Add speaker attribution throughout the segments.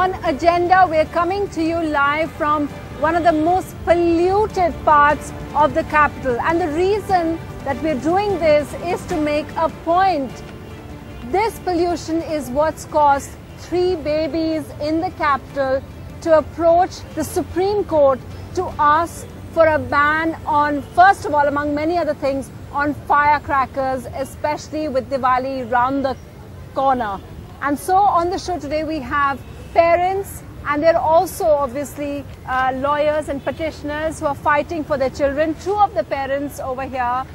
Speaker 1: on Agenda. We're coming to you live from one of the most polluted parts of the capital. And the reason that we're doing this is to make a point. This pollution is what's caused 3 babies in the capital to approach the Supreme Court to ask for a ban on, first of all, among many other things, on firecrackers, especially with Diwali round the corner. And so on the show today we have parents, and there are also obviously lawyers and petitioners who are fighting for their children. 2 of the parents over here,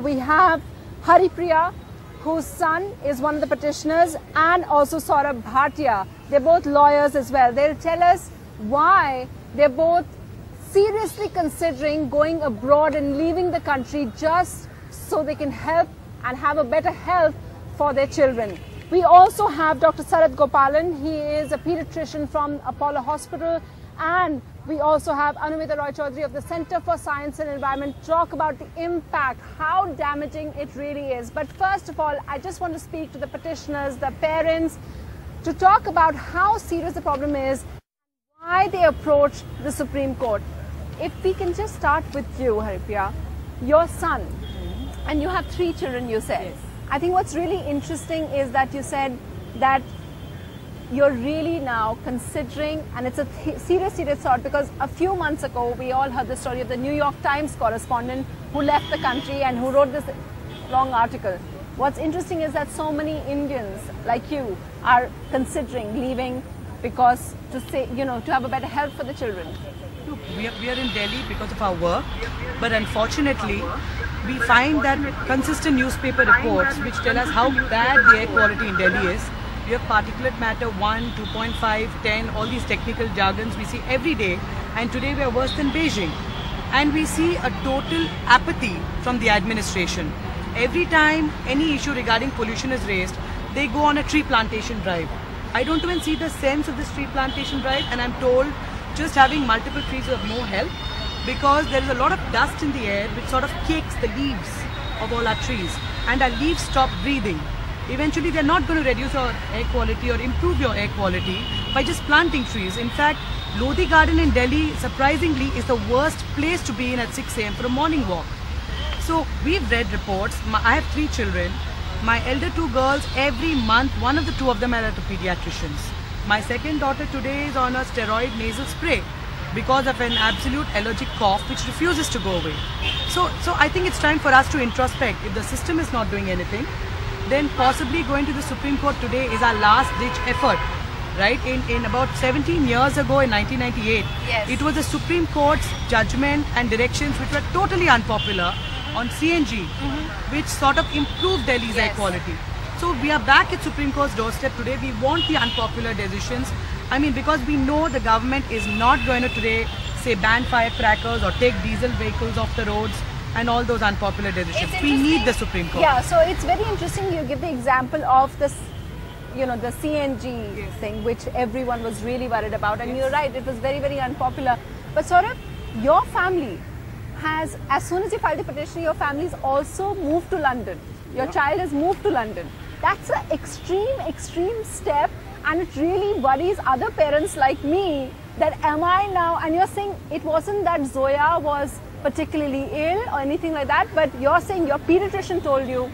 Speaker 1: we have Haripriya, whose son is one of the petitioners, and also Saurabh Bhatia. They're both lawyers as well. They'll tell us why they're both seriously considering going abroad and leaving the country just so they can help and have a better health for their children. We also have Dr. Sarath Gopalan. He is a pediatrician from Apollo Hospital. And we also have Anumita Roy Chaudhary of the Center for Science and Environment talk about the impact, how damaging it really is. But first of all, I just want to speak to the petitioners, the parents, to talk about how serious the problem is, why they approach the Supreme Court. If we can just start with you, Haripriya, your son, and you have 3 children, you said.
Speaker 2: Yes.
Speaker 1: I think what's really interesting is that you said that you're really now considering, and it's a serious thought, because a few months ago we all heard the story of the New York Times correspondent who left the country and who wrote this long article. What's interesting is that so many Indians like you are considering leaving because to say, to have a better health for the children.
Speaker 2: Look, we are in Delhi because of our work, but unfortunately we find that consistent newspaper reports which tell us how bad the air quality in Delhi is. We have particulate matter 1, 2.5, 10, all these technical jargons we see every day, and today we are worse than Beijing. And we see a total apathy from the administration. Every time any issue regarding pollution is raised, they go on a tree plantation drive. I don't even see the sense of this tree plantation drive, and I'm told just having multiple trees will have no help, because there is a lot of dust in the air which sort of cakes the leaves of all our trees, and our leaves stop breathing. Eventually they're not going to reduce our air quality or improve your air quality by just planting trees. In fact, Lodi Garden in Delhi, surprisingly, is the worst place to be in at 6 AM for a morning walk. So we've read reports. I have 3 children. My elder 2 girls, every month, one of the 2 of them are at a pediatrician's. My second daughter today is on a steroid nasal spray because of an absolute allergic cough which refuses to go away. So I think it's time for us to introspect. If the system is not doing anything, then possibly going to the Supreme Court today is our last ditch effort, right? In about 17 years ago, in 1998,
Speaker 1: yes,
Speaker 2: it was the Supreme Court's judgment and directions which were totally unpopular on CNG, which sort of improved Delhi's air quality. So we are back at Supreme Court's doorstep today. We want the unpopular decisions. I mean, because we know the government is not going to today say ban firecrackers or take diesel vehicles off the roads and all those unpopular decisions. We need the Supreme Court.
Speaker 1: Yeah, so it's very interesting you give the example of this, the CNG thing, which everyone was really worried about. And you're right, it was very, very unpopular. But Saurabh, your family has, as soon as you filed the petition, your family's also moved to London. Your child has moved to London. That's an extreme step, and it really worries other parents like me that am I now, and you're saying it wasn't that Zoya was particularly ill or anything like that, but you're saying your pediatrician told you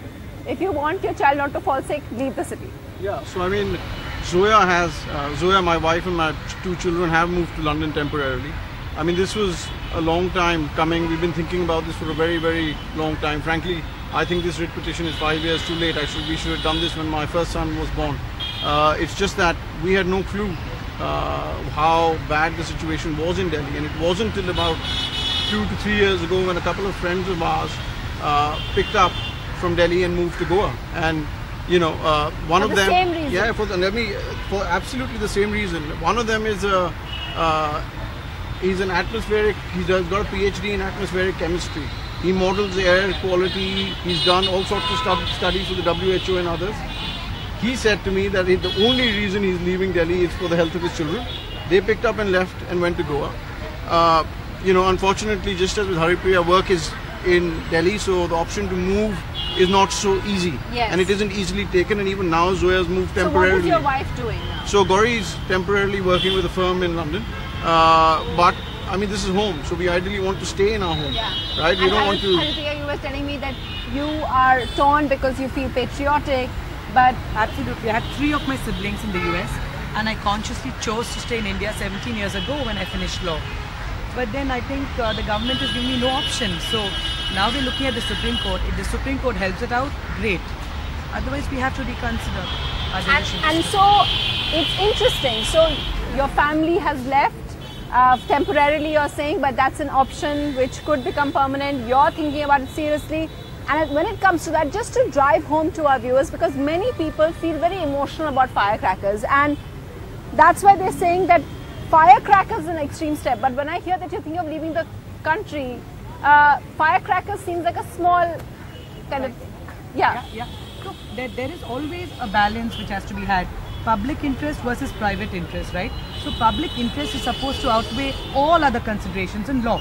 Speaker 1: if you want your child not to fall sick, leave the city.
Speaker 3: Yeah, so I mean, Zoya, my wife, and my 2 children have moved to London temporarily. I mean, this was a long time coming. We've been thinking about this for a very, very long time. Frankly, I think this writ petition is 5 years too late. We should have done this when my first son was born. It's just that we had no clue how bad the situation was in Delhi, and it wasn't till about 2 to 3 years ago when a couple of friends of ours picked up from Delhi and moved to Goa. And one of them,
Speaker 1: same reason.
Speaker 3: Yeah, for absolutely the same reason. One of them is he's got a PhD in atmospheric chemistry. He models the air quality. He's done all sorts of studies for the WHO and others. He said to me that the only reason he's leaving Delhi is for the health of his children. They picked up and left and went to Goa. Unfortunately, just as with Haripriya, work is in Delhi, so the option to move is not so easy.
Speaker 1: Yes.
Speaker 3: And it isn't easily taken, and even now Zoya's moved temporarily.
Speaker 1: So what is your wife doing now?
Speaker 3: So Gauri is temporarily working with a firm in London, but I mean this is home, so we ideally want to stay in our home, right? We don't want to.
Speaker 1: Harithika, you were telling me that you are torn because you feel patriotic, but
Speaker 2: Absolutely. I had 3 of my siblings in the US, and I consciously chose to stay in India 17 years ago when I finished law. But then I think the government is giving me no option. So now we're looking at the Supreme Court. If the Supreme Court helps it out, great. Otherwise, we have to reconsider our decision.
Speaker 1: and so it's interesting. So your family has left temporarily, you're saying, but that's an option which could become permanent. You're thinking about it seriously. And when it comes to that, just to drive home to our viewers, because many people feel very emotional about firecrackers, and that's why they're saying that firecrackers is an extreme step. But when I hear that you're thinking of leaving the country, firecrackers seems like a small kind of,
Speaker 2: Yeah. So there is always a balance which has to be had. Public interest versus private interest, right? So public interest is supposed to outweigh all other considerations in law.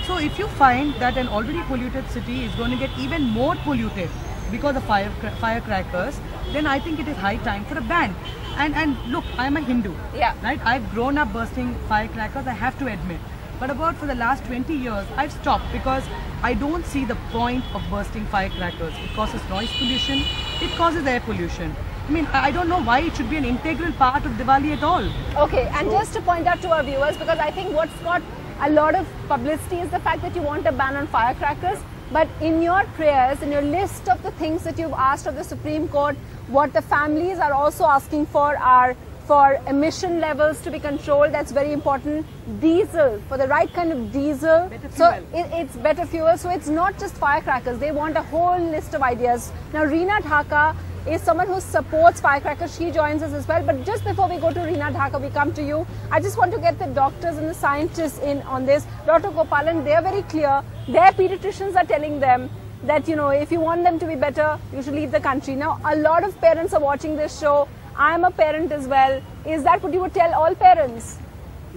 Speaker 2: So if you find that an already polluted city is going to get even more polluted because of firecrackers, then I think it is high time for a ban. And look, I'm a Hindu, right? I've grown up bursting firecrackers, I have to admit. But for the last 20 years, I've stopped because I don't see the point of bursting firecrackers. It causes noise pollution, it causes air pollution. I mean, I don't know why it should be an integral part of Diwali at all.
Speaker 1: Okay, and just to point out to our viewers, because I think what's got a lot of publicity is the fact that you want a ban on firecrackers, but in your prayers, in your list of the things that you've asked of the Supreme Court, what the families are also asking for are for emission levels to be controlled. That's very important. Diesel, for the right kind of diesel. So it's better fuel. So it's not just firecrackers. They want a whole list of ideas. Now, Reena Dhaka is someone who supports firecrackers. She joins us as well. But just before we go to Reena Dhaka, we come to you. I just want to get the doctors and the scientists in on this. Dr. Gopalan, they are very clear. Their pediatricians are telling them that, you know, if you want them to be better, you should leave the country. Now, a lot of parents are watching this show. I am a parent as well. Is that what you would tell all parents?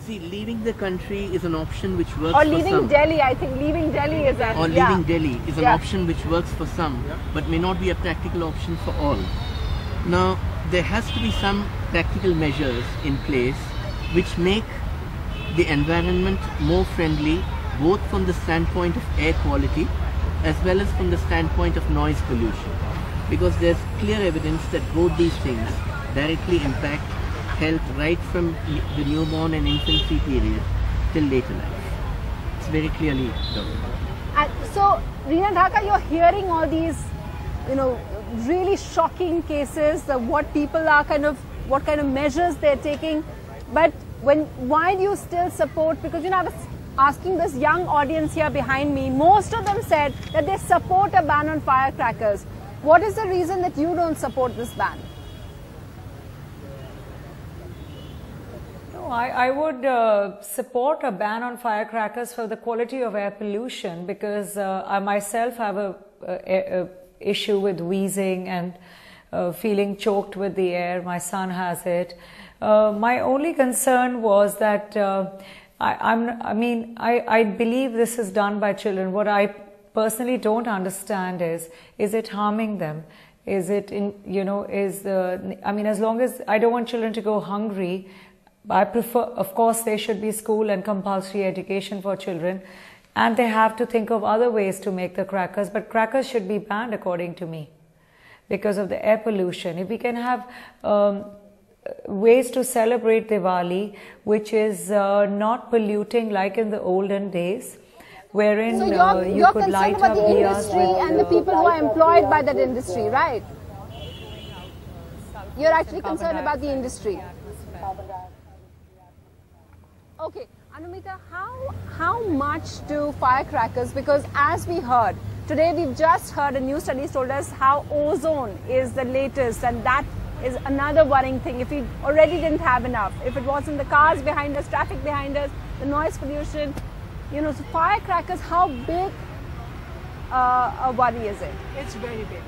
Speaker 4: See, leaving the country is an option which works
Speaker 1: or
Speaker 4: for some. Or
Speaker 1: leaving Delhi, I think. Leaving Delhi is that.
Speaker 4: Or leaving Delhi is an option which works for some, but may not be a practical option for all. Now, there has to be some practical measures in place which make the environment more friendly, both from the standpoint of air quality as well as from the standpoint of noise pollution. Because there's clear evidence that both these things directly impact health right from the newborn and infancy period till later life. It's very clearly documented.
Speaker 1: So, Reena Dhaka, you're hearing all these, you know, really shocking cases of what people are what kind of measures they're taking. But why do you still support? Because, you know, I was asking this young audience here behind me. Most of them said that they support a ban on firecrackers. What is the reason that you don't support this ban?
Speaker 5: I would support a ban on firecrackers for the quality of air pollution, because I myself have a issue with wheezing and feeling choked with the air. My son has it. My only concern was that I believe this is done by children. What I personally don't understand is it harming them? Is it as long as I don't want children to go hungry, I prefer, of course, there should be school and compulsory education for children, and they have to think of other ways to make the crackers, but crackers should be banned according to me because of the air pollution. If we can have ways to celebrate Diwali which is not polluting like in the olden days, wherein
Speaker 1: so
Speaker 5: you could light up
Speaker 1: the industry and the people who are employed by that industry, right? You're actually concerned about the industry. Okay, Anumita, how much do firecrackers, because as we heard, today we've just heard a new study told us how ozone is the latest, and that is another worrying thing. If we already didn't have enough, if it wasn't the cars behind us, traffic behind us, the noise pollution, you know, so firecrackers, how big a worry is it?
Speaker 6: It's very big.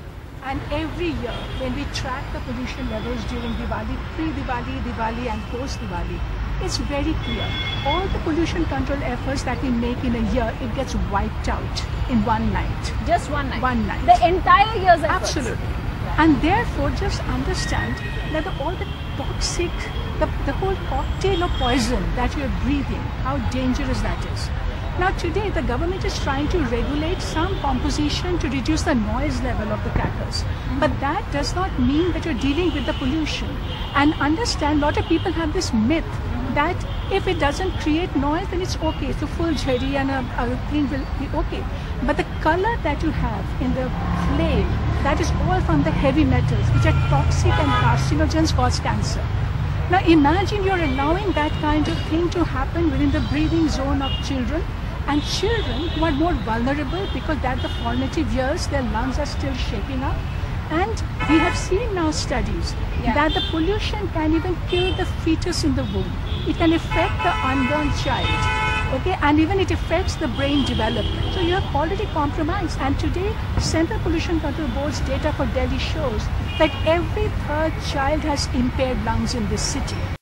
Speaker 6: And every year, when we track the pollution levels during Diwali, pre-Diwali, Diwali and post-Diwali, it's very clear. All the pollution control efforts that we make in a year, it gets wiped out in one night.
Speaker 1: Just one night?
Speaker 6: One night.
Speaker 1: The entire year's efforts?
Speaker 6: Absolutely. And therefore, just understand that all the toxic, the whole cocktail of poison that you're breathing, how dangerous that is. Now today, the government is trying to regulate some composition to reduce the noise level of the crackers. But that does not mean that you're dealing with the pollution. And understand, a lot of people have this myth that if it doesn't create noise, then it's okay. So full jhari and a thing will be okay. But the color that you have in the flame, that is all from the heavy metals, which are toxic and carcinogens, cause cancer. Now imagine you're allowing that kind of thing to happen within the breathing zone of children, and children who are more vulnerable because that's the formative years, their lungs are still shaping up. And we have seen now studies that the pollution can even kill the fetus in the womb. It can affect the unborn child, okay, and even it affects the brain development. So you have already compromised. And today, Central Pollution Control Board's data for Delhi shows that every third child has impaired lungs in this city.